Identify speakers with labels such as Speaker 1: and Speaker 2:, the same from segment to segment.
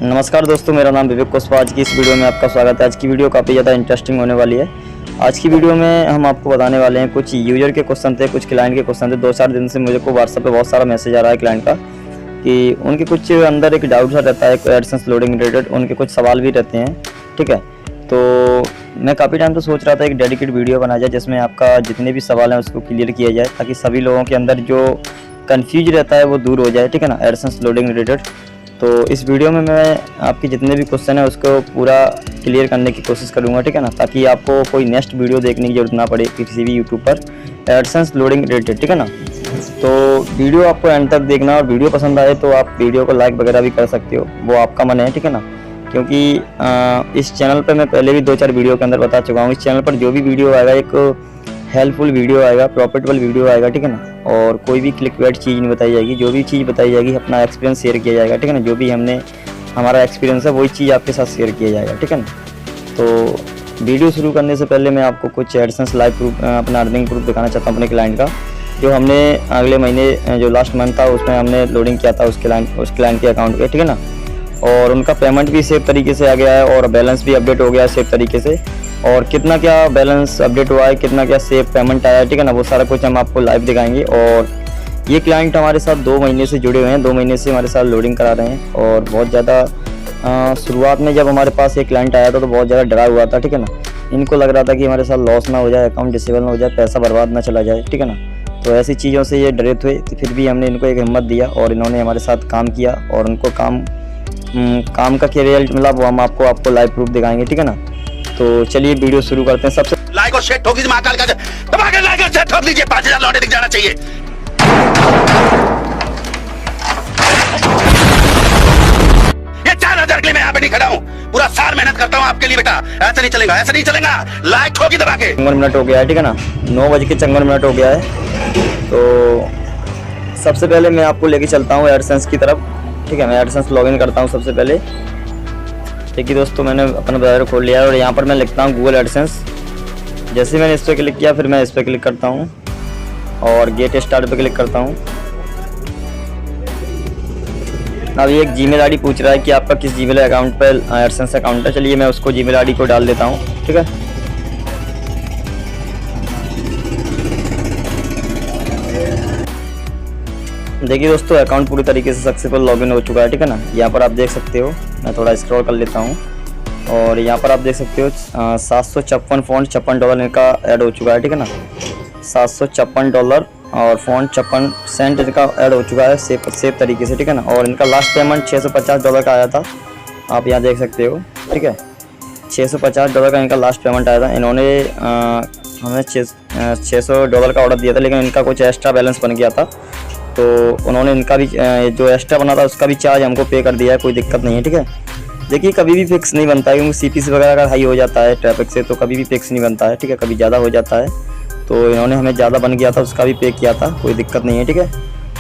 Speaker 1: नमस्कार दोस्तों, मेरा नाम विवेक कुशवाहा। आज की इस वीडियो में आपका स्वागत है। आज की वीडियो काफ़ी ज़्यादा इंटरेस्टिंग होने वाली है। आज की वीडियो में हम आपको बताने वाले हैं, कुछ यूज़र के क्वेश्चन थे, कुछ क्लाइंट के क्वेश्चन थे। 2-4 दिन से मुझे को व्हाट्सएप पे बहुत सारा मैसेज आ रहा है क्लाइंट का कि उनके कुछ अंदर एक डाउट सा रहता है एडसेंस लोडिंग रिलेटेड, उनके कुछ सवाल भी रहते हैं। ठीक है, तो मैं काफ़ी टाइम से सोच रहा था एक डेडिकेट वीडियो बनाया जाए जिसमें आपका जितने भी सवाल हैं उसको क्लियर किया जाए, ताकि सभी लोगों के अंदर जो कन्फ्यूज रहता है वो दूर हो जाए। ठीक है ना, एडसेंस लोडिंग रिलेटेड। तो इस वीडियो में मैं आपके जितने भी क्वेश्चन है उसको पूरा क्लियर करने की कोशिश करूंगा। ठीक है ना, ताकि आपको कोई नेक्स्ट वीडियो देखने की जरूरत ना पड़े किसी भी यूट्यूब पर एडसेंस लोडिंग रिलेटेड। ठीक है ना, तो वीडियो आपको एंड तक देखना, और वीडियो पसंद आए तो आप वीडियो को लाइक वगैरह भी कर सकते हो, वो आपका मन है। ठीक है ना, क्योंकि इस चैनल पर मैं पहले भी 2-4 वीडियो के अंदर बता चुका हूँ, इस चैनल पर जो भी वीडियो आएगा एक हेल्पफुल वीडियो आएगा, प्रॉफिटेबल वीडियो आएगा। ठीक है ना, और कोई भी क्लिकबेट चीज़ नहीं बताई जाएगी। जो भी चीज़ बताई जाएगी अपना एक्सपीरियंस शेयर किया जाएगा। ठीक है ना, जो भी हमारा एक्सपीरियंस है वही चीज़ आपके साथ शेयर किया जाएगा। ठीक है ना, तो वीडियो शुरू करने से पहले मैं आपको कुछ एडसेंस लाइव प्रूफ, अपना अर्निंग प्रूफ दिखाना चाहता हूँ अपने क्लाइंट का, जो हमने अगले महीने जो लास्ट मंथ था उसमें हमने लोडिंग किया था उस क्लाइंट के अकाउंट पे। ठीक है ना, और उनका पेमेंट भी सेफ तरीके से आ गया है और बैलेंस भी अपडेट हो गया है सेफ तरीके से, और कितना क्या बैलेंस अपडेट हुआ है, कितना क्या सेफ पेमेंट आया है। ठीक है ना, वो सारा कुछ हम आपको लाइव दिखाएंगे। और ये क्लाइंट हमारे साथ 2 महीने से जुड़े हुए हैं, 2 महीने से हमारे साथ लोडिंग करा रहे हैं। और बहुत ज़्यादा शुरुआत में जब हमारे पास ये क्लाइंट आया था तो बहुत ज़्यादा डरा हुआ था। ठीक है ना, इनको लग रहा था कि हमारे साथ लॉस ना हो जाए, अकाउंट डिसेबल ना हो जाए, पैसा बर्बाद ना चला जाए। ठीक है ना, तो ऐसी चीज़ों से ये डरे थे, तो फिर भी हमने इनको एक हिम्मत दिया और इन्होंने हमारे साथ काम किया, और उनको काम का क्या रिजल्ट मिला वो हम आपको लाइव प्रूफ दिखाएंगे। ठीक है ना, तो चलिए वीडियो शुरू करते हैं। सबसे
Speaker 2: लाइक और शेयर ठोक दीजिए, महाकाल का दबा के लाइक और शेयर ठोक दीजिए, 5000 लौटे दिख जाना चाहिए। ये 4000 के लिए मैं यहाँ पे नहीं खड़ा हूँ, पूरा साल मेहनत करता हूँ आपके लिए बेटा। ऐसा नहीं चलेगा, ऐसा नहीं चलेगा। लाइक ठोकी दबा के।
Speaker 1: 54 मिनट हो गया है। ठीक है ना, 9:54 हो गया है। तो सबसे पहले मैं आपको लेके चलता हूँ एडसेंस की तरफ। ठीक है, मैं एडसेंस लॉगिन करता हूँ सबसे पहले। देखिए दोस्तों, मैंने अपना ब्राउज़र खोल लिया है और यहाँ पर मैं लिखता हूँ गूगल एडसेंस। जैसे मैंने इस पर क्लिक किया फिर मैं इस पर क्लिक करता हूँ और गेट स्टार्ट पे क्लिक करता हूँ। अब ये एक जीमेल आईडी पूछ रहा है कि आपका किस जीमेल अकाउंट पर एडसेंस अकाउंट है। चलिए मैं उसको जीमेल आईडी को डाल देता हूँ। ठीक है, देखिए दोस्तों, अकाउंट पूरी तरीके से सक्सेसफुल लॉगिन हो चुका है। ठीक है ना, यहाँ पर आप देख सकते हो, मैं थोड़ा स्क्रॉल कर लेता हूँ और यहाँ पर आप देख सकते हो $756 $56 इनका ऐड हो चुका है। ठीक है ना, $756 और $56 इनका ऐड हो चुका है सेफ तरीके से। ठीक है ना, और इनका लास्ट पेमेंट $650 का आया था, आप यहाँ देख सकते हो। ठीक है, $650 का इनका लास्ट पेमेंट आया था। इन्होंने हमें $600 का ऑर्डर दिया था, लेकिन इनका कुछ एक्स्ट्रा बैलेंस बन गया था, तो उन्होंने इनका भी जो एक्स्ट्रा बना था उसका भी चार्ज हमको पे कर दिया है। कोई दिक्कत नहीं है। ठीक है, देखिए कभी भी फिक्स नहीं बनता है, क्योंकि सीपीसी वगैरह का हाई हो जाता है ट्रैफिक से, तो कभी भी फिक्स नहीं बनता है। ठीक है, कभी ज़्यादा हो जाता है, तो इन्होंने हमें ज़्यादा बन गया था उसका भी पे किया था, कोई दिक्कत नहीं है। ठीक है,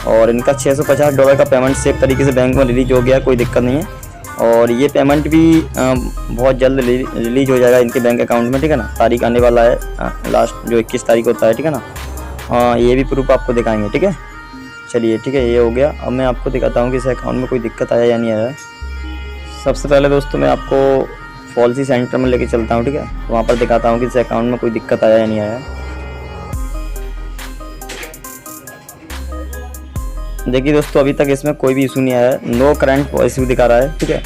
Speaker 1: और इनका $650 का पेमेंट सेफ तरीके से बैंक में रिलीज हो गया, कोई दिक्कत नहीं है। और ये पेमेंट भी बहुत जल्द रिलीज हो जाएगा इनके बैंक अकाउंट में। ठीक है ना, तारीख आने वाला है, लास्ट जो 21 तारीख होता है। ठीक है ना, ये भी प्रूफ आपको दिखाएंगे। ठीक है, चलिए ठीक है, ये हो गया। अब मैं आपको दिखाता हूँ कि इस अकाउंट में कोई दिक्कत आया या नहीं आया। सबसे पहले दोस्तों मैं आपको पॉलिसी सेंटर में लेके चलता हूँ। ठीक है, वहाँ पर दिखाता हूँ कि इस अकाउंट में कोई दिक्कत आया या नहीं आया। देखिए दोस्तों, अभी तक इसमें कोई भी इशू नहीं आया है, नो करंट इशू दिखा रहा है। ठीक है,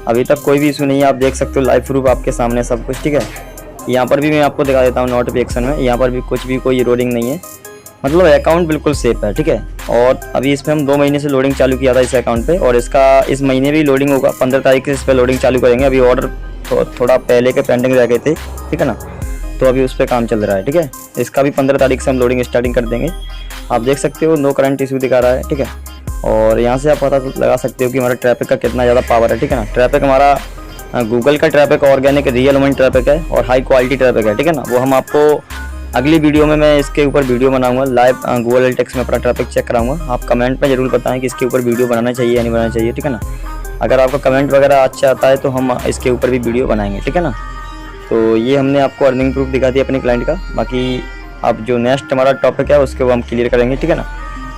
Speaker 1: अभी तक कोई भी इशू नहीं है, आप देख सकते हो लाइव प्रूफ आपके सामने सब कुछ। ठीक है, यहाँ पर भी मैं आपको दिखा देता हूँ नोटिफिकेशन में, यहाँ पर भी कुछ भी कोई लोडिंग नहीं है, मतलब अकाउंट बिल्कुल सेफ है। ठीक है, और अभी इसमें हम 2 महीने से लोडिंग चालू किया था इस अकाउंट पे, और इसका इस महीने भी लोडिंग होगा। 15 तारीख से इस पर लोडिंग चालू करेंगे। अभी ऑर्डर थोड़ा पहले के पेंडिंग रह गए थे। ठीक है ना, तो अभी उस पर काम चल रहा है। ठीक है, इसका भी 15 तारीख से हम लोडिंग स्टार्टिंग कर देंगे। आप देख सकते हो नो करंट इशू दिखा रहा है। ठीक है, और यहाँ से आप पता लगा सकते हो कि हमारा ट्रैफिक का कितना ज़्यादा पावर है। ठीक है ना, ट्रैफिक हमारा गूगल का traffic, organic real one traffic है और हाई क्वालिटी ट्रैफिक है। ठीक है ना, वो हम आपको अगली वीडियो में मैं इसके ऊपर वीडियो बनाऊंगा लाइव, गूगल एनालिटिक्स में अपना ट्रैफिक चेक कराऊंगा। आप कमेंट में ज़रूर बताएं कि इसके ऊपर वीडियो बनाना चाहिए या नहीं बनाना चाहिए। ठीक है ना, अगर आपका कमेंट वगैरह अच्छा आता है तो हम इसके ऊपर भी वीडियो बनाएंगे। ठीक है ना, तो ये हमने आपको अर्निंग प्रूफ दिखा दिया अपने क्लाइंट का। बाकी अब जो नेक्स्ट हमारा टॉपिक है उसके वो हम क्लियर करेंगे। ठीक है ना,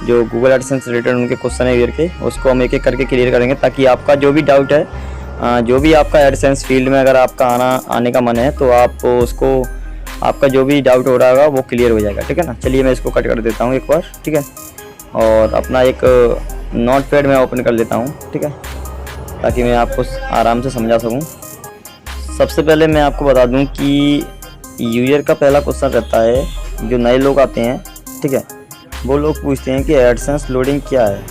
Speaker 1: जो गूगल एडसेंस रिलेटेड उनके क्वेश्चन है ईयर के, उसको हम एक एक करके क्लियर करेंगे, ताकि आपका जो भी डाउट है जो भी आपका एडसेंस फील्ड में अगर आपका आने का मन है तो आप उसको, आपका जो भी डाउट हो रहा होगा वो क्लियर हो जाएगा, ठीक है ना। चलिए मैं इसको कट कर देता हूँ एक बार, ठीक है, और अपना एक नोटपैड मैं ओपन कर लेता हूँ, ठीक है, ताकि मैं आपको आराम से समझा सकूँ। सबसे पहले मैं आपको बता दूँ कि यूजर का पहला क्वेश्चन रहता है, जो नए लोग आते हैं, ठीक है, वो लोग पूछते हैं कि एडसेंस लोडिंग क्या है,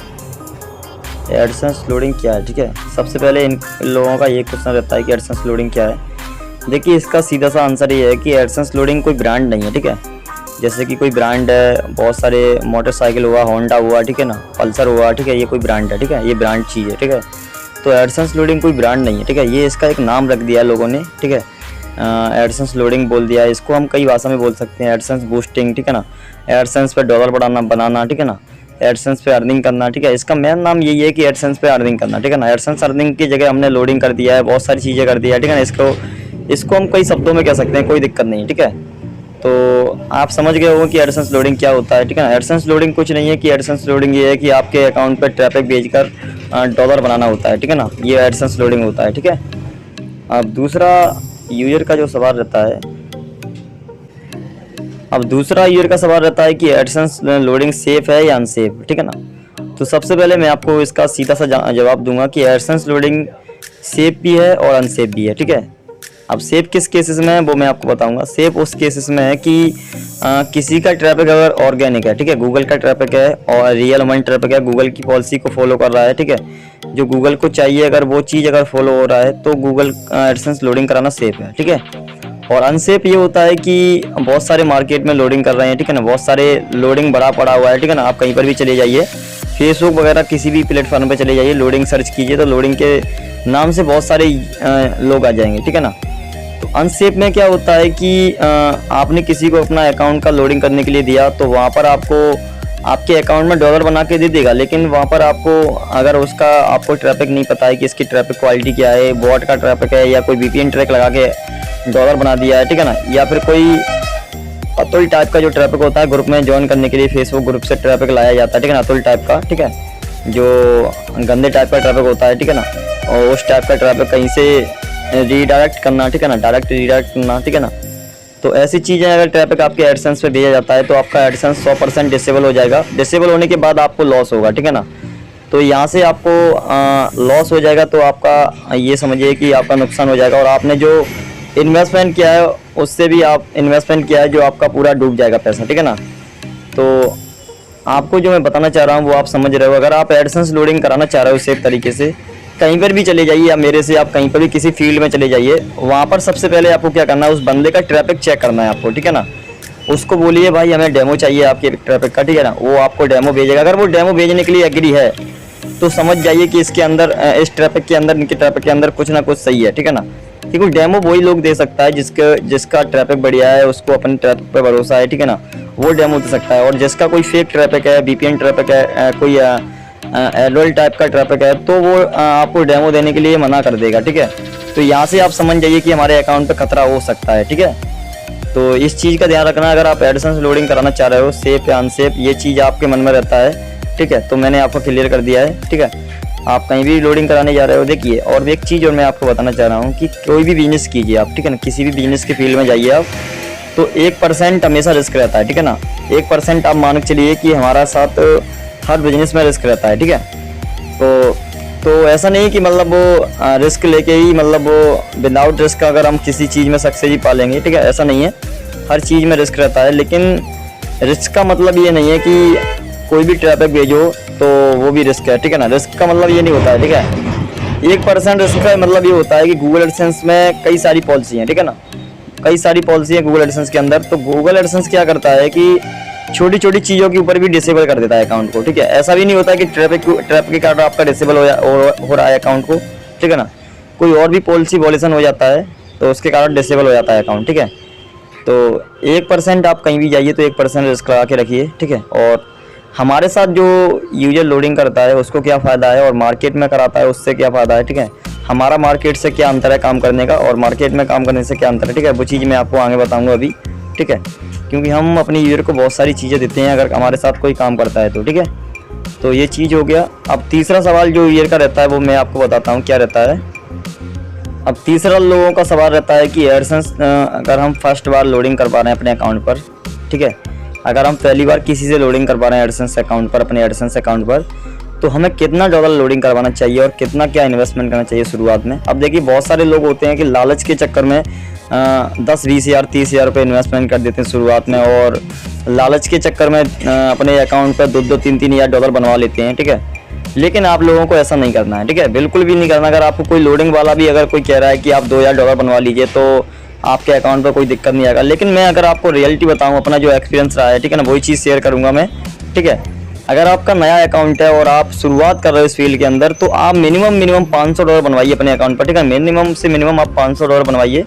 Speaker 1: एडसेंस लोडिंग क्या है, ठीक है। सबसे पहले इन लोगों का ये क्वेश्चन रहता है कि एडसेंस लोडिंग क्या है। देखिए इसका सीधा सा आंसर ये है कि एडसेंस लोडिंग कोई ब्रांड नहीं है, ठीक है। जैसे कि कोई ब्रांड है, बहुत सारे मोटरसाइकिल हुआ, होंडा हुआ, ठीक है ना, पल्सर हुआ, ठीक है, ये कोई ब्रांड है, ठीक है, ये ब्रांड चीज़ है, ठीक है। तो एडसेंस लोडिंग कोई ब्रांड नहीं है, ठीक है, ये इसका एक नाम रख दिया है लोगों ने, ठीक है। एडसेंस लोडिंग बोल दिया है, इसको हम कई भाषा में बोल सकते हैं, एडसेंस बूस्टिंग, ठीक है ना, एडसेंस पे डॉलर बनाना, ठीक है ना, एडसेंस पे अर्निंग करना, ठीक है। इसका मेन नाम यही है कि एडसेंस पे अर्निंग करना, ठीक है ना। एडसेंस अर्निंग की जगह हमने लोडिंग कर दिया है, बहुत सारी चीज़ें कर दिया है, ठीक है ना। इसको हम कई शब्दों में कह सकते हैं, कोई दिक्कत नहीं, ठीक है। तो आप समझ गए हो कि एडसेंस लोडिंग क्या होता है, ठीक है ना। एडसेंस लोडिंग कुछ नहीं है कि एडसेंस लोडिंग ये है कि आपके अकाउंट पर ट्रैफिक भेजकर डॉलर बनाना होता है, ठीक है ना, ये एडसेंस लोडिंग होता है, ठीक है। अब दूसरा यूजर का जो सवाल रहता है, अब दूसरा यूजर का सवाल रहता है कि एडसेंस लोडिंग सेफ है या अनसेफ, ठीक है ना। तो सबसे पहले मैं आपको इसका सीधा सा जवाब दूंगा कि एडसेंस लोडिंग सेफ भी है और अनसेफ भी है, ठीक है। अब सेफ किस केसेस में है वो मैं आपको बताऊंगा। सेफ उस केसेस में है कि किसी का ट्रैफिक अगर ऑर्गेनिक है, ठीक है, गूगल का ट्रैफिक है और रियल मन ट्रैफिक है, गूगल की पॉलिसी को फॉलो कर रहा है, ठीक है, जो गूगल को चाहिए अगर वो चीज़ अगर फॉलो हो रहा है तो गूगल एडसेंस लोडिंग कराना सेफ है, ठीक है। और अनसेफ ये होता है कि बहुत सारे मार्केट में लोडिंग कर रहे हैं, ठीक है ना, बहुत सारे लोडिंग बड़ा पड़ा हुआ है, ठीक है ना। आप कहीं पर भी चले जाइए, फेसबुक वगैरह किसी भी प्लेटफॉर्म पे चले जाइए, लोडिंग सर्च कीजिए तो लोडिंग के नाम से बहुत सारे लोग आ जाएंगे, ठीक है ना। तो अनसेफ में क्या होता है कि आपने किसी को अपना अकाउंट का लोडिंग करने के लिए दिया तो वहाँ पर आपको आपके अकाउंट में डॉलर बना के दे देगा, लेकिन वहाँ पर आपको अगर उसका आपको ट्रैफिक नहीं पता है कि इसकी ट्रैफिक क्वालिटी क्या है, बॉट का ट्रैफिक है या कोई VPN ट्रैक लगा के डॉलर बना दिया है, ठीक है ना, या फिर कोई अतुल टाइप का जो ट्रैफिक होता है, ग्रुप में ज्वाइन करने के लिए फेसबुक ग्रुप से ट्रैफिक लाया जाता है, ठीक है ना, अतुल टाइप का, ठीक है, जो गंदे टाइप का ट्रैफिक होता है, ठीक है ना, और उस टाइप का ट्रैफिक कहीं से रीडायरेक्ट करना, ठीक है ना, डायरेक्ट रीडायरेक्ट करना, ठीक है ना। तो ऐसी चीज़ें अगर ट्रैफिक आपके एडसेंस पे भेजा जाता है तो आपका एडसेंस 100% डिसेबल हो जाएगा। डिसेबल होने के बाद आपको लॉस होगा, ठीक है ना। तो यहाँ से आपको लॉस हो जाएगा तो आपका ये समझिए कि आपका नुकसान हो जाएगा और आपने जो इन्वेस्टमेंट किया है उससे भी आप इन्वेस्टमेंट किया है जो आपका पूरा डूब जाएगा पैसा, ठीक है ना। तो आपको जो मैं बताना चाह रहा हूँ वो आप समझ रहे हो। अगर आप एडसेंस लोडिंग कराना चाह रहे हो सेफ तरीके से, कहीं पर भी चले जाइए या मेरे से आप कहीं पर भी किसी फील्ड में चले जाइए, वहाँ पर सबसे पहले आपको क्या करना है, उस बंदे का ट्रैफिक चेक करना है आपको, ठीक है ना। उसको बोलिए भाई हमें डेमो चाहिए आपके ट्रैफिक का, ठीक है ना, वो आपको डेमो भेजेगा। अगर वो डेमो भेजने के लिए एग्री है तो समझ जाइए कि इसके अंदर इस ट्रैफिक के अंदर, इनके ट्रैफिक के अंदर कुछ ना कुछ सही है, ठीक है ना। क्योंकि डेमो वही लोग दे सकता है जिसका ट्रैफिक बढ़िया है, उसको अपने ट्रैफिक पर भरोसा है, ठीक है ना, वो डेमो दे सकता है। और जिसका कोई फेक ट्रैफिक है, VPN ट्रैफिक है, कोई एडोल टाइप का ट्रैफिक है, तो वो आपको डेमो देने के लिए मना कर देगा, ठीक है। तो यहाँ से आप समझ जाइए कि हमारे अकाउंट पे खतरा हो सकता है, ठीक है। तो इस चीज़ का ध्यान रखना, अगर आप एडसेंस लोडिंग कराना चाह रहे हो सेफ या अनसेफ, ये चीज़ आपके मन में रहता है, ठीक है। तो मैंने आपको क्लियर कर दिया है, ठीक है। आप कहीं भी लोडिंग कराने जा रहे हो, देखिए और एक चीज़ और मैं आपको बताना चाह रहा हूँ कि कोई भी बिजनेस कीजिए आप, ठीक है ना, किसी भी बिजनेस के फील्ड में जाइए आप, तो 1% हमेशा रिस्क रहता है, ठीक है ना। 1% आप मान के चलिए कि हमारा साथ हर बिजनेस में रिस्क रहता है, ठीक है। तो ऐसा नहीं कि मतलब वो रिस्क लेके ही मतलब वो विदाउट रिस्क अगर हम किसी चीज़ में सक्सेस ही पालेंगे, ठीक है, ऐसा नहीं है। हर चीज़ में रिस्क रहता है, लेकिन रिस्क का मतलब ये नहीं है कि कोई भी ट्रैफिक भेजो तो वो भी रिस्क है, ठीक है ना। रिस्क का मतलब ये नहीं होता है, ठीक है। 1% रिस्क का मतलब ये होता है कि गूगल एडसेंस में कई सारी पॉलिसी हैं, ठीक है ना, कई सारी पॉलिसी है गूगल एडसेंस के अंदर। तो गूगल एडसेंस क्या करता है कि छोटी छोटी चीज़ों के ऊपर भी डिसेबल कर देता है अकाउंट को, ठीक है। ऐसा भी नहीं होता कि ट्रैफिक के कारण आपका डिसेबल हो रहा है अकाउंट को, ठीक है ना। कोई और भी पॉलिसी वॉल्यूशन हो जाता है तो उसके कारण डिसेबल हो जाता है अकाउंट, ठीक है। तो 1% आप कहीं भी जाइए तो 1% रिस्क लगा के रखिए, ठीक है। और हमारे साथ जो यूजर लोडिंग करता है उसको क्या फ़ायदा है और मार्केट में कराता है उससे क्या फ़ायदा है, ठीक है। हमारा मार्केट से क्या अंतर है काम करने का और मार्केट में काम करने से क्या अंतर है, ठीक है। वो चीज़ मैं आपको आगे बताऊँगा अभी, ठीक है। क्योंकि हम अपने यूजर को बहुत सारी चीज़ें देते हैं अगर हमारे साथ कोई काम करता है तो, ठीक है। तो ये चीज़ हो गया। अब तीसरा सवाल जो यूजर का रहता है वो मैं आपको बताता हूँ क्या रहता है। अब तीसरा लोगों का सवाल रहता है कि एडसेंस अगर हम फर्स्ट बार लोडिंग कर पा रहे हैं अपने अकाउंट पर, ठीक है, अगर हम पहली बार किसी से लोडिंग कर पा रहे हैं एडसेंस अकाउंट पर, अपने एडसेंस अकाउंट पर, तो हमें कितना डॉलर लोडिंग करवाना चाहिए और कितना क्या इन्वेस्टमेंट करना चाहिए शुरुआत में। अब देखिए बहुत सारे लोग होते हैं कि लालच के चक्कर में 10-20 हज़ार 30 हज़ार रुपये इन्वेस्टमेंट कर देते हैं शुरुआत में, और लालच के चक्कर में अपने अकाउंट पर 2-2 3-3 हज़ार डॉलर बनवा लेते हैं, ठीक है। लेकिन आप लोगों को ऐसा नहीं करना है, ठीक है, बिल्कुल भी नहीं करना। अगर आपको कोई लोडिंग वाला भी अगर कोई कह रहा है कि आप 2000 डॉलर बनवा लीजिए तो आपके अकाउंट पर कोई दिक्कत नहीं आएगा। लेकिन मैं अगर आपको रियलिटी बताऊं, अपना जो एक्सपीरियंस रहा है, ठीक है ना, वही चीज़ शेयर करूंगा मैं, ठीक है। अगर आपका नया अकाउंट है और आप शुरुआत कर रहे हो इस फील्ड के अंदर, तो आप मिनिमम 500 डॉलर बनवाइए अपने अकाउंट पर, ठीक है। मिनिमम से मिनिमम आप 500 डॉलर बनवाइए।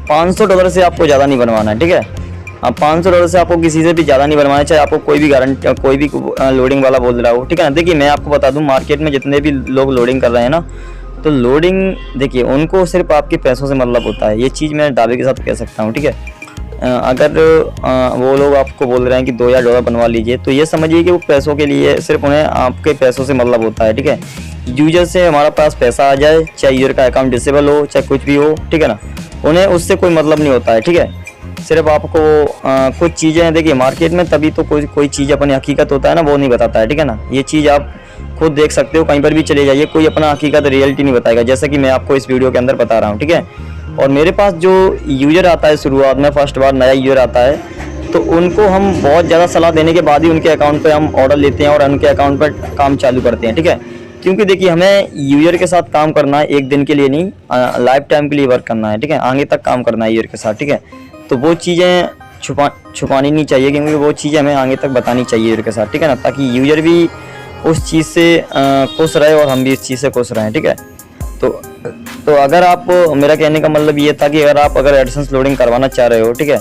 Speaker 1: 500 डॉलर से आपको ज़्यादा नहीं बनवाना है, ठीक है। अब 500 डॉलर से आपको किसी से भी ज़्यादा नहीं बनवाना, चाहे आपको कोई भी गारंटी कोई भी लोडिंग वाला बोल रहा हो, ठीक है ना। देखिए मैं आपको बता दूं, मार्केट में जितने भी लोग लोडिंग कर रहे हैं ना, तो लोडिंग देखिए उनको सिर्फ आपके पैसों से मतलब होता है। ये चीज़ मैं दावे के साथ कह सकता हूँ, ठीक है। अगर वो लोग आपको बोल रहे हैं कि 2000 डॉलर बनवा लीजिए, तो ये समझिए कि वो पैसों के लिए, सिर्फ उन्हें आपके पैसों से मतलब होता है, ठीक है। यूजर से हमारा पास पैसा आ जाए, चाहे यूजर का अकाउंट डिसेबल हो, चाहे कुछ भी हो, ठीक है ना, उन्हें उससे कोई मतलब नहीं होता है, ठीक है। सिर्फ आपको कुछ चीज़ें, देखिए मार्केट में तभी तो कोई चीज़ अपनी हकीकत होता है ना, वो नहीं बताता है, ठीक है ना। ये चीज़ आप खुद देख सकते हो, कहीं पर भी चले जाइए, कोई अपना हकीकत रियलिटी नहीं बताएगा, जैसा कि मैं आपको इस वीडियो के अंदर बता रहा हूँ, ठीक है। और मेरे पास जो यूज़र आता है शुरुआत में, फर्स्ट बार नया यूज़र आता है, तो उनको हम बहुत ज़्यादा सलाह देने के बाद ही उनके अकाउंट पर हम ऑर्डर लेते हैं और उनके अकाउंट पर काम चालू करते हैं, ठीक है। क्योंकि देखिए हमें यूज़र के साथ काम करना है, एक दिन के लिए नहीं, लाइफ टाइम के लिए वर्क करना है, ठीक है। आगे तक काम करना है यूज़र के साथ, ठीक है। तो वो चीज़ें छुपानी नहीं चाहिए, क्योंकि वो चीज़ें हमें आगे तक बतानी चाहिए यूज़र के साथ, ठीक है ना, ताकि यूज़र भी उस चीज़ से खुश रहे और हम भी इस चीज़ से खुश रहें, ठीक है। तो अगर आप, मेरा कहने का मतलब ये था कि अगर एडसेंस लोडिंग करवाना चाह रहे हो, ठीक है,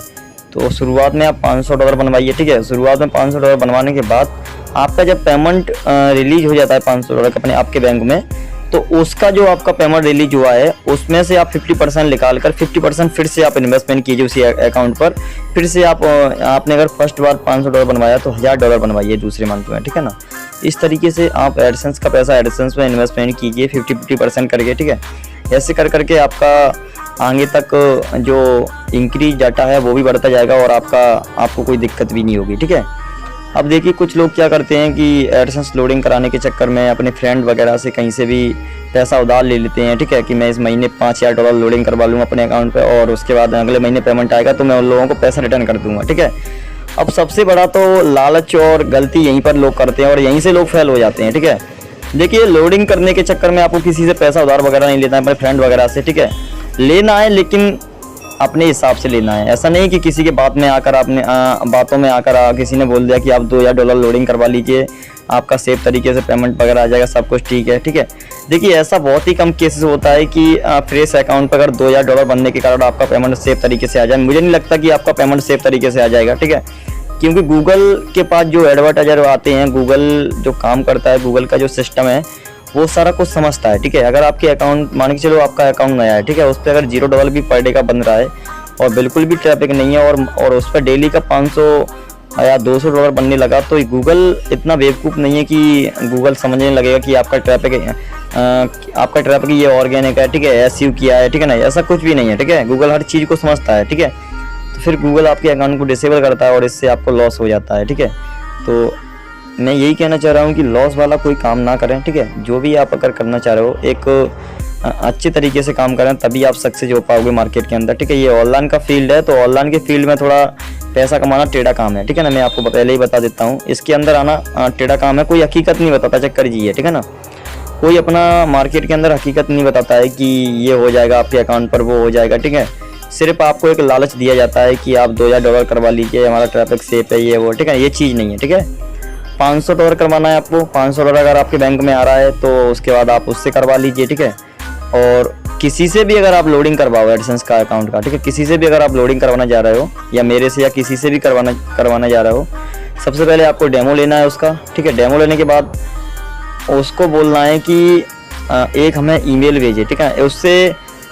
Speaker 1: तो शुरुआत में आप 500 डॉलर बनवाइए, ठीक है। शुरुआत में 500 डॉलर बनवाने के बाद आपका जब पेमेंट रिलीज हो जाता है 500 डॉलर का अपने आपके बैंक में, तो उसका जो आपका पेमेंट रिलीज हुआ है उसमें से आप 50% निकाल कर 50% फिर से आप इन्वेस्टमेंट कीजिए उसी अकाउंट पर। फिर से आपने अगर फर्स्ट बार 500 डॉलर बनवाया तो 1000 डॉलर बनवाइए दूसरे मंथ में, ठीक है ना। इस तरीके से आप एडसेंस का पैसा एडसेंस में इन्वेस्टमेंट कीजिए 50% करके, ठीक है। ऐसे कर करके आपका आगे तक जो इंक्रीज डाटा है वो भी बढ़ता जाएगा और आपको कोई दिक्कत भी नहीं होगी, ठीक है। अब देखिए कुछ लोग क्या करते हैं कि एडसेंस लोडिंग कराने के चक्कर में अपने फ्रेंड वगैरह से कहीं से भी पैसा उधार ले लेते हैं, ठीक है, कि मैं इस महीने 5000 डॉलर लोडिंग करवा लूँगा अपने अकाउंट पे और उसके बाद अगले महीने पेमेंट आएगा तो मैं उन लोगों को पैसा रिटर्न कर दूंगा, ठीक है। अब सबसे बड़ा तो लालच और गलती यहीं पर लोग करते हैं और यहीं से लोग फेल हो जाते हैं, ठीक है। देखिए लोडिंग करने के चक्कर में आपको किसी से पैसा उधार वगैरह नहीं लेना है, अपने फ्रेंड वगैरह से, ठीक है। लेना है लेकिन अपने हिसाब से लेना है। ऐसा नहीं कि किसी के बातों में आकर किसी ने बोल दिया कि आप 2000 डॉलर लोडिंग करवा लीजिए, आपका सेफ तरीके से पेमेंट वगैरह आ जाएगा, सब कुछ ठीक है, ठीक है। देखिए ऐसा बहुत ही कम केसेस होता है कि फ्रेश अकाउंट पर अगर 2000 डॉलर बनने के कारण आपका पेमेंट सेफ तरीके से आ जाए। मुझे नहीं लगता कि आपका पेमेंट सेफ तरीके से आ जाएगा, ठीक है, क्योंकि गूगल के पास जो एडवर्टाइजर आते हैं, गूगल जो काम करता है, गूगल का जो सिस्टम है वो सारा कुछ समझता है, ठीक है। अगर आपके अकाउंट, मान के चलो आपका अकाउंट नया है, ठीक है, उस पर अगर $0 भी पर डे का बन रहा है और बिल्कुल भी ट्रैफिक नहीं है और उस पर डेली का 500 या $200 बनने लगा, तो गूगल इतना बेवकूफ़ नहीं है कि गूगल समझने लगेगा कि आपका ट्रैफिक ये ऑर्गेनिक है, ठीक है, एसईओ किया है, ठीक है ना। ऐसा कुछ भी नहीं है, ठीक है। गूगल हर चीज़ को समझता है, ठीक है। तो फिर गूगल आपके अकाउंट को डिसेबल करता है और इससे आपको लॉस हो जाता है, ठीक है। तो मैं यही कहना चाह रहा हूँ कि लॉस वाला कोई काम ना करें, ठीक है। जो भी आप अगर करना चाह रहे हो एक अच्छे तरीके से काम करें, तभी आप सक्सेस हो पाओगे मार्केट के अंदर, ठीक है। ये ऑनलाइन का फील्ड है, तो ऑनलाइन के फील्ड में थोड़ा पैसा कमाना टेढ़ा काम है, ठीक है ना। मैं आपको पहले ही बता देता हूँ, इसके अंदर आना टेढ़ा काम है। कोई हकीकत नहीं बताता, चक्कर जी है, ठीक है ना। कोई अपना मार्केट के अंदर हकीकत नहीं बताता है कि ये हो जाएगा आपके अकाउंट पर, वो हो जाएगा, ठीक है। सिर्फ आपको एक लालच दिया जाता है कि आप 2000 डॉलर करवा लीजिए, हमारा ट्रैफिक सेफ है, ये वो, ठीक है। ये चीज़ नहीं है, ठीक है। 500 डॉलर करवाना है आपको, 500 डॉलर अगर आपके बैंक में आ रहा है तो उसके बाद आप उससे करवा लीजिए, ठीक है। और किसी से भी अगर आप लोडिंग करवाओ एडसेंस का अकाउंट का, ठीक है, किसी से भी अगर आप लोडिंग करवाना जा रहे हो या मेरे से या किसी से भी करवाना जा रहे हो, सबसे पहले आपको डेमो लेना है उसका, ठीक है। डेमो लेने के बाद उसको बोलना है कि एक हमें ईमेल भेजे, ठीक है।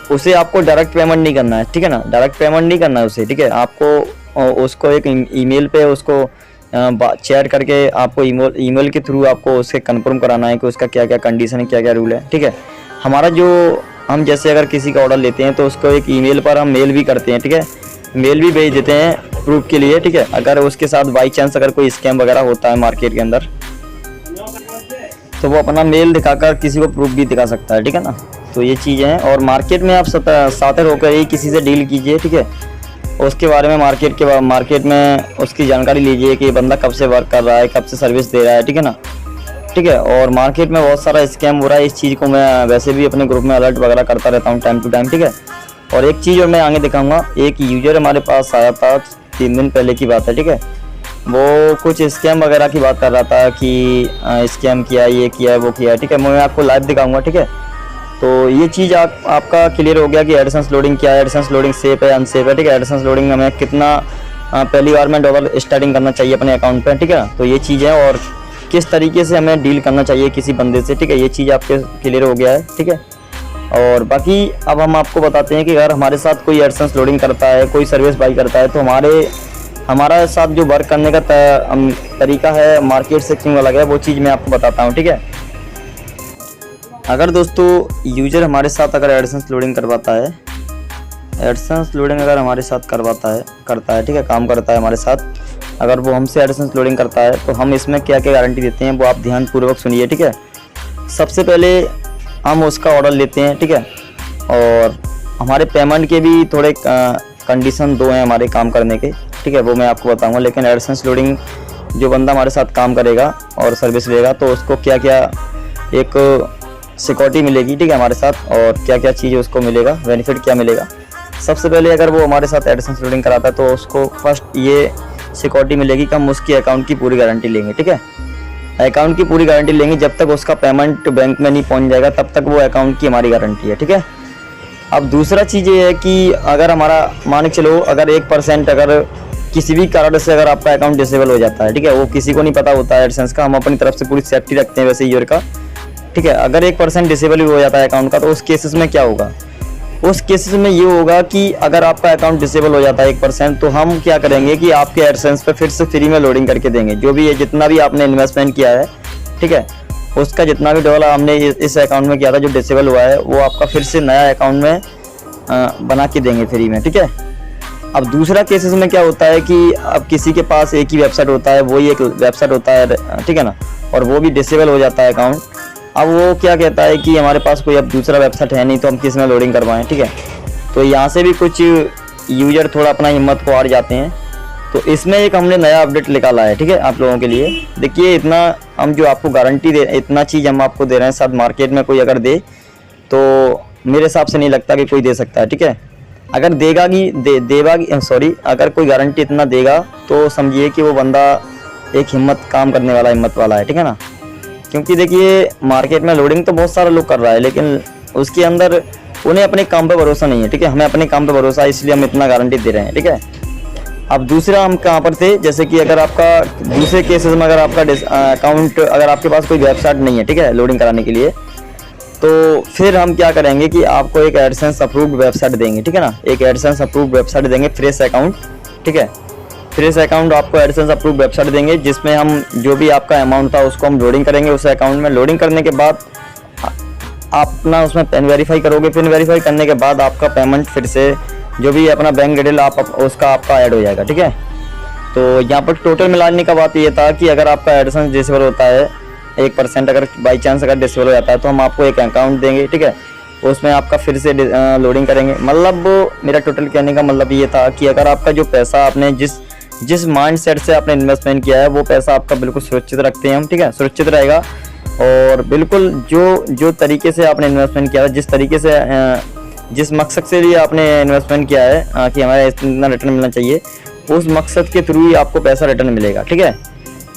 Speaker 1: उसे आपको डायरेक्ट पेमेंट नहीं करना है, ठीक है ना। डायरेक्ट पेमेंट नहीं करना है उसे, ठीक है। आपको उसको एक ईमेल पे उसको चैट करके आपको ईमेल के थ्रू आपको उससे कंफर्म कराना है कि उसका क्या क्या कंडीशन है, क्या क्या रूल है, ठीक है। हमारा जो हम जैसे अगर किसी का ऑर्डर लेते हैं तो उसको एक ईमेल पर हम मेल भी करते हैं, ठीक है, मेल भी भेज देते हैं प्रूफ के लिए, ठीक है। अगर उसके साथ बाई चांस अगर कोई स्कैम वगैरह होता है मार्केट के अंदर तो वो अपना मेल दिखाकर किसी को प्रूफ भी दिखा सकता है, ठीक है ना। तो ये चीज़ें हैं। और मार्केट में आप साथर होकर ही किसी से डील कीजिए, ठीक है। उसके बारे में मार्केट में उसकी जानकारी लीजिए कि बंदा कब से वर्क कर रहा है, कब से सर्विस दे रहा है, ठीक है ना, ठीक है। और मार्केट में बहुत सारा स्कैम हो रहा है, इस चीज़ को मैं वैसे भी अपने ग्रुप में अलर्ट वगैरह करता रहता हूँ टाइम टू टाइम, ठीक है। और एक चीज़ और मैं आगे दिखाऊंगा, एक यूजर हमारे पास आया था 3 दिन पहले की बात है, ठीक है। वो कुछ स्कैम वगैरह की बात कर रहा था कि स्कैम किया, ये किया है, वो किया है, ठीक है। मैं आपको लाइव दिखाऊंगा, ठीक है। तो ये चीज़ आपका क्लियर हो गया कि एडसेंस लोडिंग क्या है, एडसेंस लोडिंग सेफ है अनसेफ है, ठीक है। एडसेंस लोडिंग हमें कितना पहली बार में डॉलर स्टार्टिंग करना चाहिए अपने अकाउंट पे, ठीक है। तो ये चीज़ है और किस तरीके से हमें डील करना चाहिए किसी बंदे से, ठीक है। ये चीज़ आपके क्लियर हो गया है, ठीक है। और बाकी अब हम आपको बताते हैं कि अगर हमारे साथ कोई एडसेंस लोडिंग करता है, कोई सर्विस बाई करता है, तो हमारा साथ जो वर्क करने का तरीका है मार्केट से क्यों अलग है, वो चीज़ मैं आपको बताता हूँ, ठीक है। अगर दोस्तों यूजर हमारे साथ अगर एडसेंस लोडिंग करवाता है, एडसेंस लोडिंग अगर हमारे साथ करता है, ठीक है, काम करता है हमारे साथ, अगर वो हमसे एडसेंस लोडिंग करता है तो हम इसमें क्या क्या गारंटी देते हैं वो आप ध्यानपूर्वक सुनिए, ठीक है। सबसे पहले हम उसका ऑर्डर लेते हैं, ठीक है। और हमारे पेमेंट के भी थोड़े कंडीशन 2 हैं हमारे काम करने के, ठीक है, वो मैं आपको बताऊंगा। लेकिन एडसेंस लोडिंग जो बंदा हमारे साथ काम करेगा और सर्विस लेगा तो उसको क्या क्या एक सिक्योरिटी मिलेगी, ठीक है, हमारे साथ, और क्या क्या चीज़ उसको मिलेगा, बेनिफिट क्या मिलेगा। सबसे पहले अगर वो हमारे साथ एडसेंस लोडिंग कराता है तो उसको फर्स्ट ये सिक्योरिटी मिलेगी कि हम उसकी अकाउंट की पूरी गारंटी लेंगे, ठीक है। अकाउंट की पूरी गारंटी लेंगे, जब तक उसका पेमेंट बैंक में नहीं पहुंच जाएगा तब तक वो अकाउंट की हमारी गारंटी है, ठीक है। अब दूसरा चीज़ ये है कि अगर हमारा मान के चलो अगर 1% अगर किसी भी कारण से अगर आपका अकाउंट डिसेबल हो जाता है, ठीक है, वो किसी को नहीं पता होता है एडसेंस का, हम अपनी तरफ से पूरी सेफ्टी रखते हैं वैसे यूजर का, ठीक है। अगर 1% डिसेबल भी हो जाता है अकाउंट का तो उस केसेस में क्या होगा, उस केसेस में ये होगा कि अगर आपका अकाउंट डिसेबल हो जाता है 1% तो हम क्या करेंगे कि आपके एडसेंस पे फिर से फ्री में लोडिंग करके देंगे। जो भी है जितना भी आपने इन्वेस्टमेंट किया है, ठीक है, उसका जितना भी डॉलर हमने इस अकाउंट में किया था जो डिसेबल हुआ है वो आपका फिर से नया अकाउंट में बना के देंगे फ्री में, ठीक है। अब दूसरा केसेस में क्या होता है कि अब किसी के पास एक ही वेबसाइट होता है, वही एक वेबसाइट होता है, ठीक है ना, और वो भी डिसेबल हो जाता है अकाउंट। अब वो क्या कहता है कि हमारे पास कोई अब दूसरा वेबसाइट है नहीं तो हम किस में लोडिंग करवाएं, ठीक है। तो यहाँ से भी कुछ यूजर थोड़ा अपना हिम्मत को हार जाते हैं। तो इसमें एक हमने नया अपडेट निकाला है, ठीक है, आप लोगों के लिए। देखिए इतना हम जो आपको गारंटी दे, इतना चीज़ हम आपको दे रहे हैं, साथ मार्केट में कोई अगर दे तो मेरे हिसाब से नहीं लगता कि कोई दे सकता है, ठीक है। अगर अगर कोई गारंटी इतना देगा तो समझिए कि वो बंदा एक काम करने वाला हिम्मत वाला है, ठीक है ना। क्योंकि देखिए मार्केट में लोडिंग तो बहुत सारा लोग कर रहा है लेकिन उसके अंदर उन्हें अपने काम पे भरोसा नहीं है, ठीक है। हमें अपने काम पे भरोसा है इसलिए हम इतना गारंटी दे रहे हैं, ठीक है। अब दूसरा हम कहाँ पर थे, जैसे कि अगर आपका दूसरे केसेस में अगर आपका अकाउंट अगर आपके पास कोई वेबसाइट नहीं है, ठीक है, लोडिंग कराने के लिए, तो फिर हम क्या करेंगे कि आपको एक एडसेंस अप्रूव्ड वेबसाइट देंगे, ठीक है ना। एक एडसेंस अप्रूव्ड वेबसाइट देंगे, फ्रेश अकाउंट, ठीक है। फ्रेश अकाउंट आपको एडसेंस अप्रूव्ड वेबसाइट देंगे जिसमें हम जो भी आपका अमाउंट था उसको हम लोडिंग करेंगे उस अकाउंट में। लोडिंग करने के बाद आप अपना उसमें पिन वेरीफाई करोगे, पिन वेरीफाई करने के बाद आपका पेमेंट फिर से जो भी अपना बैंक डिटेल उसका आपका ऐड हो जाएगा, ठीक है। तो यहाँ पर टोटल मिलाने का बात ये था कि अगर आपका एडसेंस डिसेबल होता है 1% अगर बाई चांस अगर डिसेबल हो जाता है तो हम आपको एक अकाउंट देंगे, ठीक है, उसमें आपका फिर से लोडिंग करेंगे। मतलब मेरा टोटल कहने का मतलब ये था कि अगर आपका जो पैसा आपने जिस माइंड सेट से आपने इन्वेस्टमेंट किया है वो पैसा आपका बिल्कुल सुरक्षित रखते हैं हम, ठीक है, सुरक्षित रहेगा। और बिल्कुल जो तरीके से आपने इन्वेस्टमेंट किया है, जिस तरीके से जिस मकसद से लिए आपने इन्वेस्टमेंट किया है कि हमारा इतना रिटर्न मिलना चाहिए, उस मकसद के थ्रू ही आपको पैसा रिटर्न मिलेगा, ठीक है।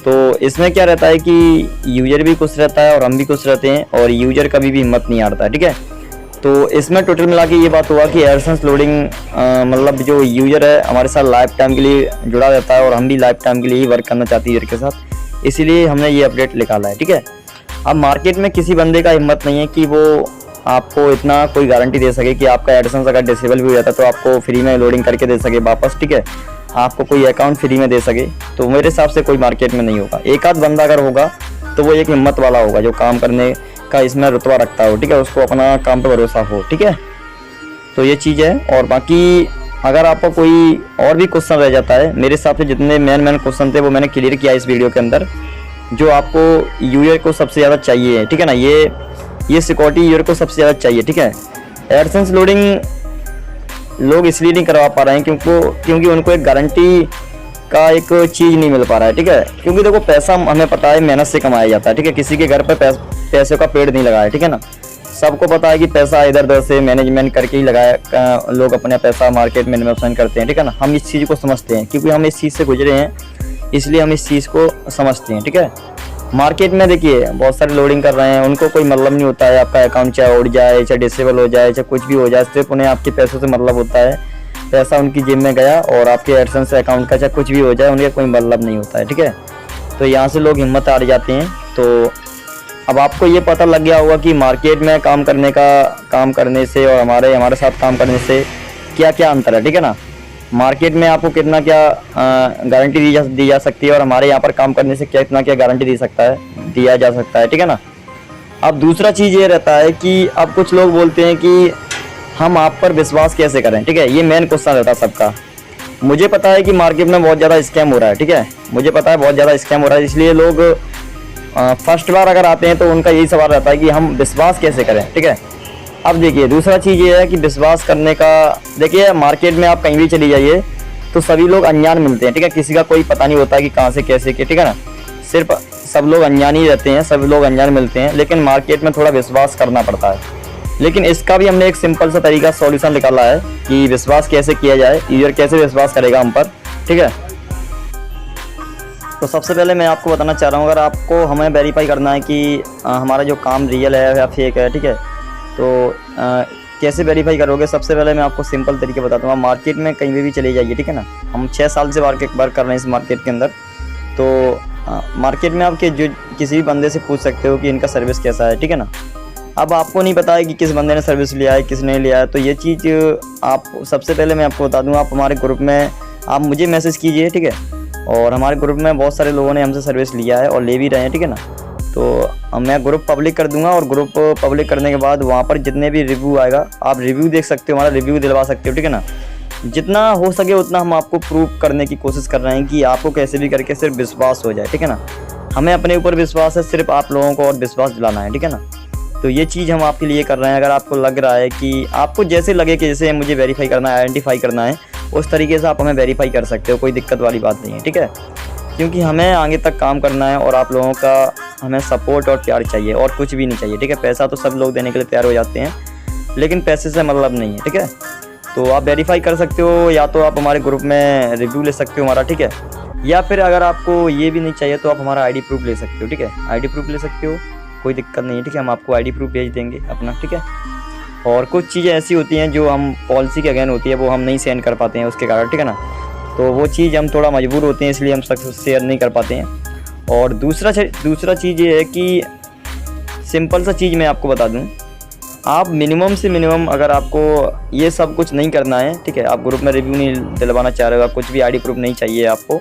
Speaker 1: तो इसमें क्या रहता है कि यूजर भी खुश रहता है और हम भी खुश रहते हैं और यूजर कभी भी हिम्मत नहीं हारता है, ठीक है। तो इसमें टोटल मिला के ये बात हुआ कि एडसेंस लोडिंग मतलब जो यूजर है हमारे साथ लाइफ टाइम के लिए जुड़ा रहता है और हम भी लाइफ टाइम के लिए ही वर्क करना चाहते हैं यूजर के साथ, इसीलिए हमने ये अपडेट निकाला है, ठीक है। अब मार्केट में किसी बंदे का हिम्मत नहीं है कि वो आपको इतना कोई गारंटी दे सके कि आपका एडसेंस अगर डिसेबल भी हो जाता है तो आपको फ्री में लोडिंग करके दे सके वापस, ठीक है, आपको कोई अकाउंट फ्री में दे सके। तो मेरे हिसाब से कोई मार्केट में नहीं होगा। एक आध बंदा अगर होगा तो वो एक हिम्मत वाला होगा जो काम करने का इसमें रुतबा रखता हो, ठीक है, उसको अपना काम पे भरोसा हो, ठीक है। तो ये चीज़ है। और बाकी अगर आपको कोई और भी क्वेश्चन रह जाता है, मेरे हिसाब से जितने मेन क्वेश्चन थे वो मैंने क्लियर किया इस वीडियो के अंदर, जो आपको यूजर को सबसे ज़्यादा चाहिए, ठीक है ना। ये सिक्योरिटी यूजर को सबसे ज़्यादा चाहिए, ठीक है। एडसेंस लोडिंग लोग इसलिए नहीं करवा पा रहे हैं क्योंकि उनको एक गारंटी का एक चीज़ नहीं मिल पा रहा है, ठीक है। क्योंकि देखो पैसा हमें पता है मेहनत से कमाया जाता है, ठीक है। किसी के घर पर पैसे का पेड़ नहीं लगाया, ठीक है ना। सबको पता है कि पैसा इधर उधर से मैनेजमेंट करके ही लगाया, लोग अपना पैसा मार्केट में इन्वेस्टमेंट करते हैं, ठीक है ना। हम इस चीज़ को समझते हैं क्योंकि हम इस चीज़ से गुजरे हैं, इसलिए हम इस चीज़ को समझते हैं, ठीक है। मार्केट में देखिए बहुत सारे लोडिंग कर रहे हैं, उनको कोई मतलब नहीं होता है आपका अकाउंट चाहे उड़ जाए, चाहे डिसेबल हो जाए, चाहे कुछ भी हो जाए, सिर्फ उन्हें आपके पैसों से मतलब होता है। पैसा उनकी जेब में गया और आपके एडसेंस अकाउंट का चाहे कुछ भी हो जाए, उनका कोई मतलब नहीं होता है, ठीक है। तो यहाँ से लोग हिम्मत हार जाते हैं। तो अब आपको ये पता लग गया होगा कि मार्केट में काम करने से और हमारे साथ काम करने से क्या क्या अंतर है, ठीक है ना। मार्केट में आपको कितना क्या गारंटी दी जा सकती है और हमारे यहाँ पर काम करने से कितना क्या गारंटी दिया जा सकता है, ठीक है ना। अब दूसरा चीज़ ये रहता है कि अब कुछ लोग बोलते हैं कि हम आप पर विश्वास कैसे करें, ठीक है। ये मेन क्वेश्चन रहता है सबका। मुझे पता है कि मार्केट में बहुत ज़्यादा स्कैम हो रहा है, ठीक है। मुझे पता है बहुत ज़्यादा स्कैम हो रहा है, इसलिए लोग फर्स्ट बार अगर आते हैं तो उनका यही सवाल रहता है कि हम विश्वास कैसे करें, ठीक है। अब देखिए दूसरा चीज़ ये है कि विश्वास करने का, देखिए मार्केट में आप कहीं भी चली जाइए तो सभी लोग अनजान मिलते हैं, ठीक है। किसी का कोई पता नहीं होता कि कहाँ से कैसे के, ठीक है ना। सिर्फ सब लोग अनजान ही रहते हैं, सब लोग अनजान मिलते हैं, लेकिन मार्केट में थोड़ा विश्वास करना पड़ता है। लेकिन इसका भी हमने एक सिंपल सा तरीका सॉल्यूशन निकाला है कि विश्वास कैसे किया जाए, यूजर कैसे विश्वास करेगा हम पर, ठीक है। तो सबसे पहले मैं आपको बताना चाह रहा हूँ, अगर आपको हमें वेरीफाई करना है कि हमारा जो काम रियल है या फेक है, ठीक है, तो कैसे वेरीफाई करोगे। सबसे पहले मैं आपको सिंपल तरीके बताता हूँ। आप मार्केट में कहीं भी चले जाइए, ठीक है ना। हम 6 साल से वर्क कर रहे हैं इस मार्केट के अंदर। तो मार्केट में आप जो किसी भी बंदे से पूछ सकते हो कि इनका सर्विस कैसा है, ठीक है ना। अब आपको नहीं पता है कि किस बंदे ने सर्विस लिया है, किस नहीं लिया है, तो ये चीज़ आप सबसे पहले मैं आपको बता दूँ, आप हमारे ग्रुप में आप मुझे मैसेज कीजिए, ठीक है। और हमारे ग्रुप में बहुत सारे लोगों ने हमसे सर्विस लिया है और ले भी रहे हैं, ठीक है ना। तो मैं ग्रुप पब्लिक कर दूंगा और ग्रुप पब्लिक करने के बाद वहाँ पर जितने भी रिव्यू आएगा आप रिव्यू देख सकते हो, हमारा रिव्यू दिलवा सकते हो, ठीक है ना। जितना हो सके उतना हम आपको प्रूव करने की कोशिश कर रहे हैं कि आपको कैसे भी करके सिर्फ विश्वास हो जाए, ठीक है ना। हमें अपने ऊपर विश्वास है, सिर्फ आप लोगों को और विश्वास दिलाना है, ठीक है ना। तो ये चीज़ हम आपके लिए कर रहे हैं। अगर आपको लग रहा है कि आपको जैसे लगे कि जैसे मुझे वेरीफाई करना है, आइडेंटिफाई करना है, उस तरीके से आप हमें वेरीफाई कर सकते हो, कोई दिक्कत वाली बात नहीं है, ठीक है। क्योंकि हमें आगे तक काम करना है और आप लोगों का हमें सपोर्ट और प्यार चाहिए और कुछ भी नहीं चाहिए, ठीक है। पैसा तो सब लोग देने के लिए तैयार हो जाते हैं, लेकिन पैसे से मतलब नहीं है, ठीक है। तो आप वेरीफाई कर सकते हो, या तो आप हमारे ग्रुप में रिव्यू ले सकते हो हमारा, ठीक है। या फिर अगर आपको ये भी नहीं चाहिए तो आप हमारा आईडी प्रूफ ले सकते हो, ठीक है। आईडी प्रूफ ले सकते हो, कोई दिक्कत नहीं है, ठीक है। हम आपको आईडी प्रूफ भेज देंगे अपना, ठीक है। और कुछ चीज़ें ऐसी होती हैं जो हम पॉलिसी के अगेन होती है, वो हम नहीं सेंड कर पाते हैं उसके कारण, ठीक है ना। तो वो चीज़ हम थोड़ा मजबूर होते हैं, इसलिए हम सक्सेस शेयर नहीं कर पाते हैं। और दूसरा चीज़ ये है कि सिंपल सा चीज़ मैं आपको बता दूं, आप मिनिमम से मिनिमम अगर आपको ये सब कुछ नहीं करना है, ठीक है, आप ग्रुप में रिव्यू नहीं दिलवाना चाह रहे हो, कुछ भी आईडी प्रूफ नहीं चाहिए आपको,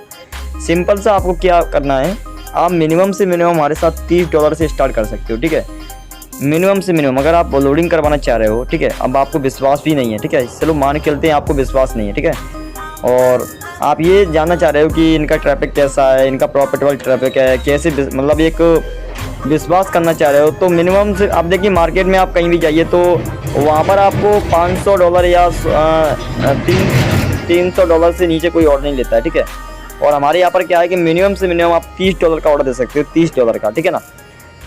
Speaker 1: सिंपल सा आपको क्या करना है, आप मिनिमम से मिनिमम हमारे साथ $30 से स्टार्ट कर सकते हो, ठीक है। मिनिमम से मिनिमम अगर आप लोडिंग करवाना चाह रहे हो, ठीक है। अब आपको विश्वास भी नहीं है, ठीक है, चलो मान के चलते हैं आपको विश्वास नहीं है, ठीक है। और आप ये जानना चाह रहे हो कि इनका ट्रैफिक कैसा है, इनका प्रॉफिटेबल ट्रैफिक है, कैसे मतलब एक विश्वास करना चाह रहे हो, तो मिनिमम से आप देखिए मार्केट में आप कहीं भी जाइए तो वहाँ पर आपको $500 या $300 से नीचे कोई ऑर्डर नहीं लेता है, ठीक है। और हमारे यहाँ पर क्या है कि मिनिमम से मिनिमम आप $30 का ऑर्डर दे सकते हो, $30 का, ठीक है ना।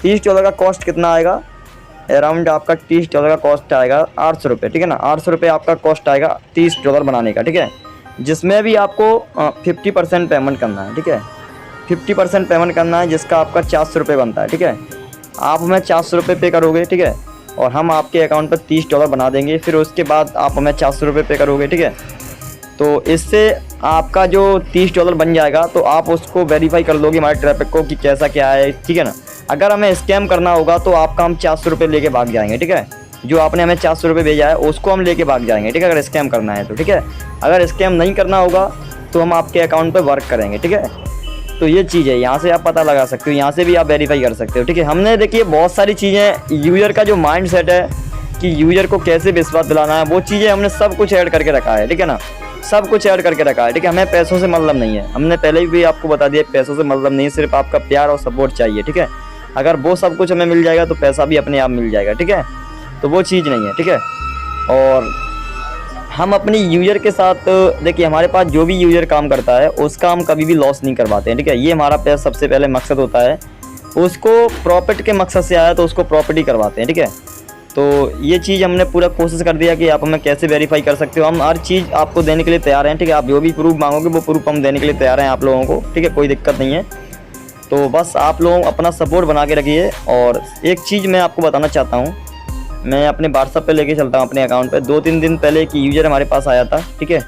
Speaker 1: $30 का कॉस्ट कितना आएगा, अराउंड आपका $30 का कॉस्ट आएगा 800 रुपये, ठीक है ना। 800 रुपये आपका कॉस्ट आएगा $30 बनाने का, ठीक है। जिसमें भी आपको 50% पेमेंट करना है, ठीक है। 50% पेमेंट करना है, जिसका आपका 400 रुपये बनता है, ठीक है। आप हमें 400 रुपये पे करोगे, ठीक है, और हम आपके अकाउंट पर $30 बना देंगे। फिर उसके बाद आप हमें 400 रुपये पे करोगे, ठीक है। तो इससे आपका जो $30 बन जाएगा, तो आप उसको वेरीफाई कर लोगे हमारे ट्रैफिक को कि कैसा क्या है, ठीक है ना। अगर हमें स्कैम करना होगा तो आपका हम 400 रुपये लेके भाग जाएंगे, ठीक है। जो आपने हमें 400 रुपये भेजा है उसको हम लेके भाग जाएंगे, ठीक है, अगर स्कैम करना है तो, ठीक है। अगर स्कैम नहीं करना होगा तो हम आपके अकाउंट पे वर्क करेंगे, ठीक है। तो ये चीज़ है, यहाँ से आप पता लगा सकते हो, यहाँ से भी आप वेरीफाई कर सकते हो, ठीक है। हमने देखिए बहुत सारी चीज़ें, यूज़र का जो माइंड सेट है कि यूज़र को कैसे विश्वास दिलाना है, वो चीज़ें हमने सब कुछ ऐड करके रखा है, ठीक है ना, सब कुछ ऐड करके रखा है, ठीक है। हमें पैसों से मतलब नहीं है, हमने पहले भी आपको बता दिया, पैसों से मतलब नहीं है, सिर्फ आपका प्यार और सपोर्ट चाहिए, ठीक है। अगर वो सब कुछ हमें मिल जाएगा तो पैसा भी अपने आप मिल जाएगा, ठीक है। तो वो चीज़ नहीं है, ठीक है। और हम अपनी यूज़र के साथ देखिए, हमारे पास जो भी यूज़र काम करता है उसका हम कभी भी लॉस नहीं करवाते हैं, ठीक है। ये हमारा पैसा सबसे पहले मकसद होता है, उसको प्रॉफिट के मकसद से आया तो उसको प्रॉफिट ही करवाते हैं, ठीक है। तो ये चीज़ हमने पूरा कोशिश कर दिया कि आप हमें कैसे वेरीफाई कर सकते हो, हम हर चीज़ आपको देने के लिए तैयार हैं, ठीक है। आप जो भी प्रूफ मांगोगे वो प्रूफ हम देने के लिए तैयार हैं आप लोगों को, ठीक है, कोई दिक्कत नहीं है। तो बस आप लोग अपना सपोर्ट बना के रखिए। और एक चीज़ मैं आपको बताना चाहता हूँ, मैं अपने व्हाट्सएप पे लेके चलता हूँ अपने अकाउंट पे। 2-3 दिन पहले एक यूज़र हमारे पास आया था, ठीक है।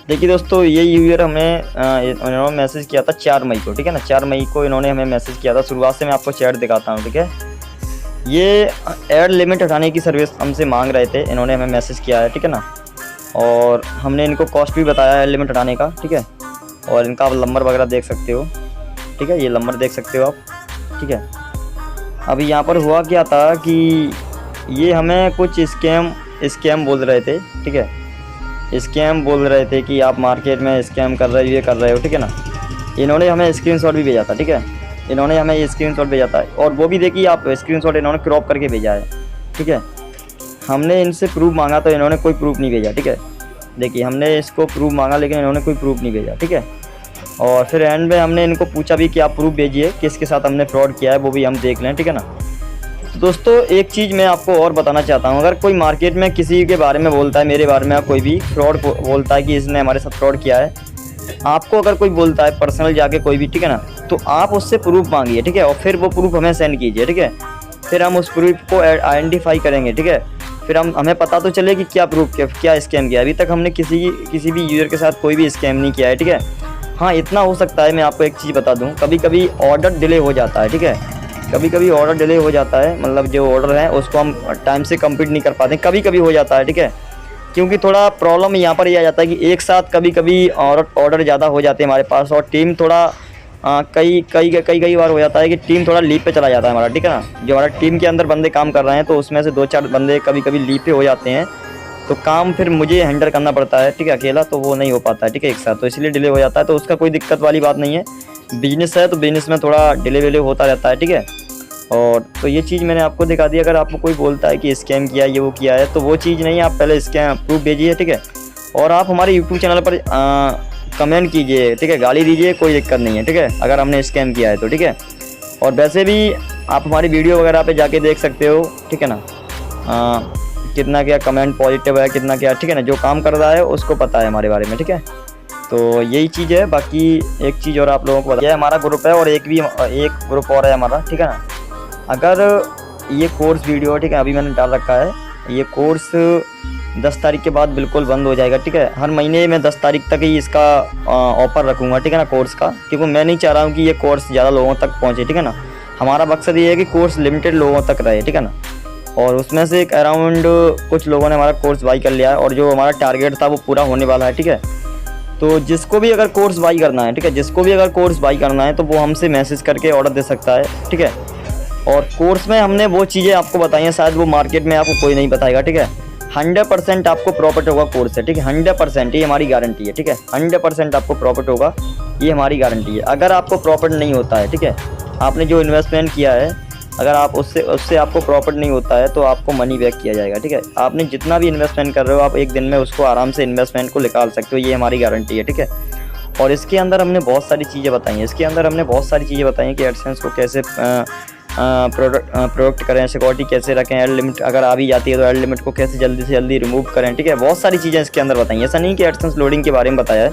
Speaker 1: देखिए दोस्तों, ये यूज़र हमें इन्होंने मैसेज किया था 4 मई को, ठीक है ना, 4 मई को इन्होंने हमें मैसेज किया था। शुरुआत से मैं आपको चैट दिखाता हूँ, ठीक है। ये ऐड लिमिट हटाने की सर्विस हमसे मांग रहे थे, इन्होंने हमें मैसेज किया है, ठीक है ना। और हमने इनको कॉस्ट भी बताया है लिमिट हटाने का, ठीक है। और इनका आप नंबर वगैरह देख सकते हो, ठीक है, ये नंबर देख सकते हो आप, ठीक है। अभी यहाँ पर हुआ क्या था कि ये हमें कुछ स्कैम बोल रहे थे, ठीक है। स्कैम बोल रहे थे कि आप मार्केट में स्कैम कर रहे हो, ये कर रहे हो, ठीक है ना। इन्होंने हमें स्क्रीनशॉट भी भेजा था, ठीक है, इन्होंने हमें ये स्क्रीनशॉट भेजा था। और वो भी देखिए आप, स्क्रीनशॉट इन्होंने क्रॉप करके भेजा है, ठीक है। हमने इनसे प्रूफ मांगा तो इन्होंने कोई प्रूफ नहीं भेजा, ठीक है। देखिए हमने इसको प्रूफ मांगा लेकिन इन्होंने कोई प्रूफ नहीं भेजा, ठीक है। और फिर एंड में हमने इनको पूछा भी कि आप प्रूफ भेजिए किसके साथ हमने फ्रॉड किया है, वो भी हम देख लें, ठीक है ना। तो दोस्तों एक चीज़ मैं आपको और बताना चाहता हूँ, अगर कोई मार्केट में किसी के बारे में बोलता है, मेरे बारे में कोई भी फ्रॉड बोलता है कि इसने हमारे साथ फ्रॉड किया है, आपको अगर कोई बोलता है पर्सनल जाके कोई भी, ठीक है ना, तो आप उससे प्रूफ मांगिए, ठीक है। और फिर वो प्रूफ हमें सेंड कीजिए, ठीक है। फिर हम उस प्रूफ को आइडेंटिफाई करेंगे, ठीक है। फिर हमें पता तो चले कि क्या प्रूफ क्या स्कैम किया। अभी तक हमने किसी भी यूज़र के साथ कोई भी स्कैम नहीं किया है, ठीक है। हाँ इतना हो सकता है, मैं आपको एक चीज़ बता दूं, कभी कभी ऑर्डर डिले हो जाता है, ठीक है। कभी कभी ऑर्डर डिले हो जाता है, मतलब जो ऑर्डर है उसको हम टाइम से कंप्लीट नहीं कर पाते, कभी कभी हो जाता है, ठीक है। क्योंकि थोड़ा प्रॉब्लम यहाँ पर ये आ जाता है कि एक साथ कभी कभी ऑर्डर ज़्यादा हो जाते हैं हमारे पास, और टीम थोड़ा कई बार हो जाता है कि टीम थोड़ा लीव पे चला जाता है हमारा, ठीक है ना। जो हमारा टीम के अंदर बंदे काम कर रहे हैं तो उसमें से 2-4 बंदे कभी कभी लीव पे हो जाते हैं, तो काम फिर मुझे हैंडल करना पड़ता है, ठीक है, अकेला तो वो नहीं हो पाता है, ठीक है, एक साथ, तो इसलिए डिले हो जाता है। तो उसका कोई दिक्कत वाली बात नहीं है, बिजनेस है तो बिजनेस में थोड़ा डिले होता रहता है, ठीक है। और तो ये चीज़ मैंने आपको दिखा दी। अगर आपको कोई बोलता है कि स्कैम किया, ये वो किया है, तो वो चीज़ नहीं, आप पहले स्कैम प्रूफ भेजिए, ठीक है। और आप हमारे यूट्यूब चैनल पर कमेंट कीजिए, ठीक है, गाली दीजिए, कोई दिक्कत नहीं है, ठीक है, अगर हमने स्कैम किया है तो, ठीक है। और वैसे भी आप हमारी वीडियो वगैरह पे जाके देख सकते हो, ठीक है ना, कितना क्या कमेंट पॉजिटिव है, कितना क्या, ठीक है ना, जो काम कर रहा है उसको पता है हमारे बारे में, ठीक है। तो यही चीज़ है। बाकी एक चीज़ और आप लोगों को बताया, हमारा ग्रुप है और एक ग्रुप और है हमारा, ठीक है ना। अगर ये कोर्स वीडियो, ठीक है, अभी मैंने डाल रखा है, ये कोर्स 10 तारीख के बाद बिल्कुल बंद हो जाएगा, ठीक है। हर महीने में 10 तारीख तक ही इसका ऑफर रखूँगा, ठीक है ना, कोर्स का, क्योंकि मैं नहीं चाह रहा हूँ कि ये कोर्स ज़्यादा लोगों तक पहुँचे, ठीक है ना। हमारा मकसद ये है कि कोर्स लिमिटेड लोगों तक रहे, ठीक है ना। और उसमें से एक अराउंड कुछ लोगों ने हमारा कोर्स बाई कर लिया है, और जो हमारा टारगेट था वो पूरा होने वाला है, ठीक है। तो जिसको भी अगर कोर्स बाई करना है, ठीक है, जिसको भी अगर कोर्स बाई करना है तो वो हमसे मैसेज करके ऑर्डर दे सकता है, ठीक है। और कोर्स में हमने वो चीज़ें आपको बताई हैं, शायद वो मार्केट में आपको कोई नहीं बताएगा, ठीक है। 100% आपको प्रॉफिट होगा कोर्स से, ठीक है, 100%, ये हमारी गारंटी है, ठीक है। 100% आपको प्रॉफिट होगा, ये हमारी गारंटी है। अगर आपको प्रॉफिट नहीं होता है, ठीक है, आपने जो इन्वेस्टमेंट किया है, अगर आप उससे आपको प्रॉफिट नहीं होता है तो आपको मनी बैक किया जाएगा, ठीक है। आपने जितना भी इन्वेस्टमेंट कर रहे हो, आप एक दिन में उसको आराम से इन्वेस्टमेंट को निकाल सकते हो, ये हमारी गारंटी है, ठीक है। और इसके अंदर हमने बहुत सारी चीज़ें बताई हैं, कि एडसेंस को कैसे प्रोडक्ट करें, सिक्योरिटी कैसे रखें, एड लिमिट अगर आ भी जाती है तो एड लिमिट को कैसे जल्दी से जल्दी रिमूव करें, ठीक है। बहुत सारी चीज़ें इसके अंदर बताई हैं, ऐसा नहीं कि एडसेंस लोडिंग के बारे में बताया है।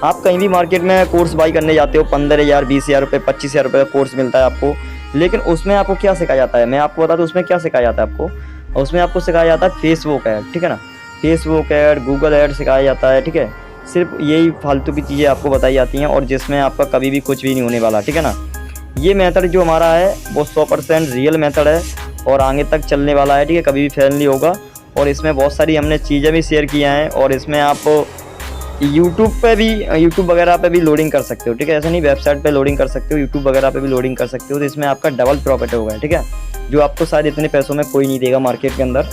Speaker 1: आप कहीं भी मार्केट में कोर्स बाई करने जाते हो, 15,000, 20,000 रुपये, 25,000 रुपये का कोर्स मिलता है आपको, लेकिन उसमें आपको क्या सिखाया जाता है, मैं आपको बता दूं उसमें क्या सिखाया जाता है आपको। उसमें आपको सिखाया जाता है फेसबुक ऐड, ठीक है ना, फेसबुक ऐड, गूगल ऐड सिखाया जाता है, ठीक है। सिर्फ यही फालतू की चीज़ें आपको बताई जाती हैं, और जिसमें आपका कभी भी कुछ भी नहीं होने वाला, ठीक है ना। ये मेथड जो हमारा है वो 100% रियल मेथड है और आगे तक चलने वाला है, ठीक है, कभी भी फेल नहीं होगा। और इसमें बहुत सारी हमने चीज़ें भी शेयर किया हैं, और इसमें आप यूट्यूब पे भी, यूट्यूब वगैरह पे भी लोडिंग कर सकते हो, ठीक है। ऐसा नहीं, वेबसाइट पे लोडिंग कर सकते हो, यूट्यूब वगैरह पे भी लोडिंग कर सकते हो। तो इसमें आपका डबल प्रॉफिट होगा, ठीक है, जो आपको शायद इतने पैसों में कोई नहीं देगा मार्केट के अंदर।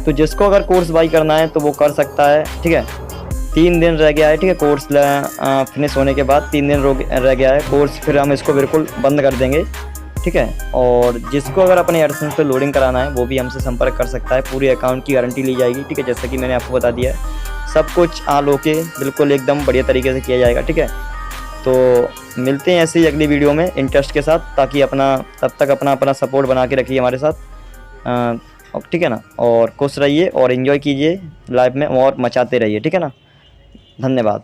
Speaker 1: तो जिसको अगर कोर्स बाई करना है तो वो कर सकता है, ठीक है। 3 दिन रह गया है, ठीक है, कोर्स फिनिश होने के बाद 3 दिन रह गया है कोर्स, फिर हम इसको बिल्कुल बंद कर देंगे, ठीक है। और जिसको अगर अपने एडसेंस पे लोडिंग कराना है वो भी हमसे संपर्क कर सकता है। पूरी अकाउंट की गारंटी ली जाएगी, ठीक है, जैसे कि मैंने आपको बता दिया है। सब कुछ ऑल ओके, बिल्कुल एकदम बढ़िया तरीके से किया जाएगा, ठीक है। तो मिलते हैं ऐसे ही अगली वीडियो में इंटरेस्ट के साथ, ताकि तब तक अपना सपोर्ट बना के रखिए हमारे साथ, ठीक है ना। और खुश रहिए और एंजॉय कीजिए लाइफ में और मचाते रहिए, ठीक है ना। धन्यवाद।